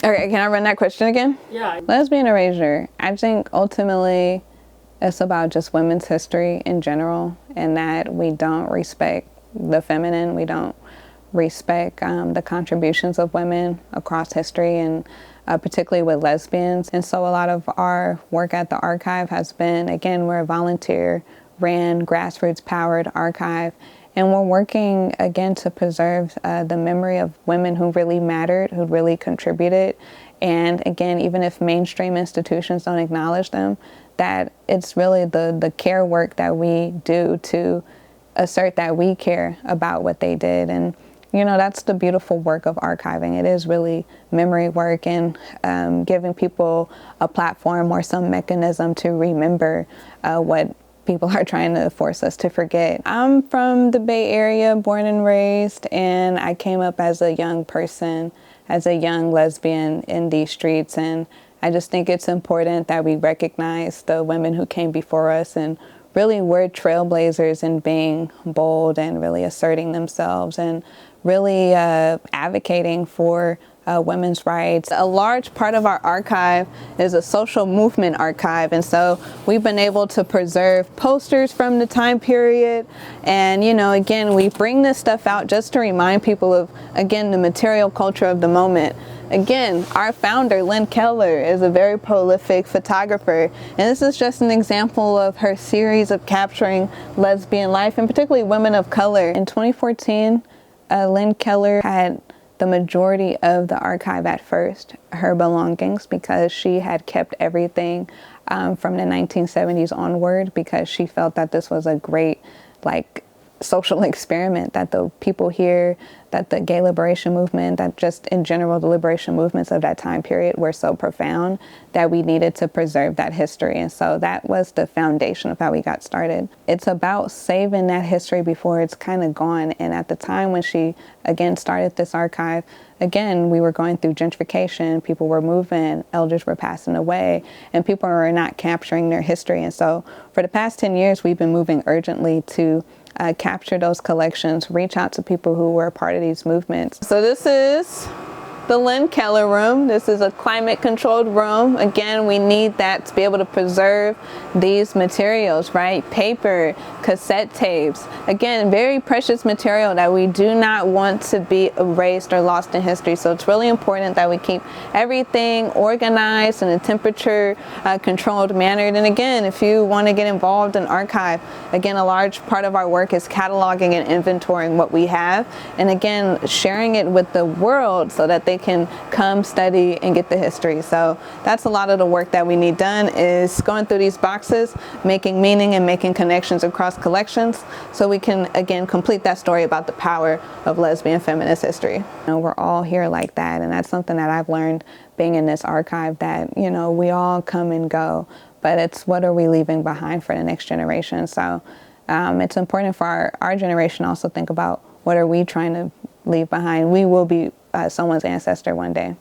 Okay, can I run that question again? Yeah. Lesbian erasure. I think ultimately it's about just women's history in general, and that we don't respect the feminine. We don't respect the contributions of women across history, and particularly with lesbians. And so a lot of our work at the archive has been, again, we're a volunteer ran, grassroots powered archive. And we're working, again, to preserve the memory of women who really mattered, who really contributed. And again, even if mainstream institutions don't acknowledge them, that it's really the care work that we do to assert that we care about what they did. And, you know, that's the beautiful work of archiving. It is really memory work and giving people a platform or some mechanism to remember what people are trying to force us to forget. I'm from the Bay Area, born and raised, and I came up as a young person, as a young lesbian in these streets. And I just think it's important that we recognize the women who came before us and really were trailblazers in being bold and really asserting themselves and really advocating for women's rights. A large part of our archive is a social movement archive, and so we've been able to preserve posters from the time period. And, you know, again, we bring this stuff out just to remind people of, again, the material culture of the moment. Again, our founder, Lynch is a very prolific photographer, and this is just an example of her series of capturing lesbian life, and particularly women of color. In 2014, Lynch had the majority of the archive at first, her belongings, because she had kept everything from the 1970s onward, because she felt that this was a great, like, social experiment, that the people here, that the gay liberation movement, that just in general the liberation movements of that time period were so profound that we needed to preserve that history. And so that was the foundation of how we got started. It's about saving that history before it's kind of gone. And at the time when she again started this archive, again, we were going through gentrification, people were moving, elders were passing away, and people were not capturing their history. And so for the past 10 years, we've been moving urgently to capture those collections, reach out to people who were a part of these movements. So this is the Lynch room. This is a climate controlled room. Again, we need that to be able to preserve these materials, right? Paper, cassette tapes. Again, very precious material that we do not want to be erased or lost in history. So it's really important that we keep everything organized in a temperature controlled manner. And again, if you want to get involved in archive, again, a large part of our work is cataloging and inventorying what we have. And again, sharing it with the world so that they can come study and get the history. So that's a lot of the work that we need done, is going through these boxes, making meaning and making connections across collections so we can, again, complete that story about the power of lesbian feminist history. You know, we're all here like that, and that's something that I've learned being in this archive, that, you know, we all come and go, but it's what are we leaving behind for the next generation. So it's important for our generation to also think about what are we trying to leave behind. We will be someone's ancestor one day.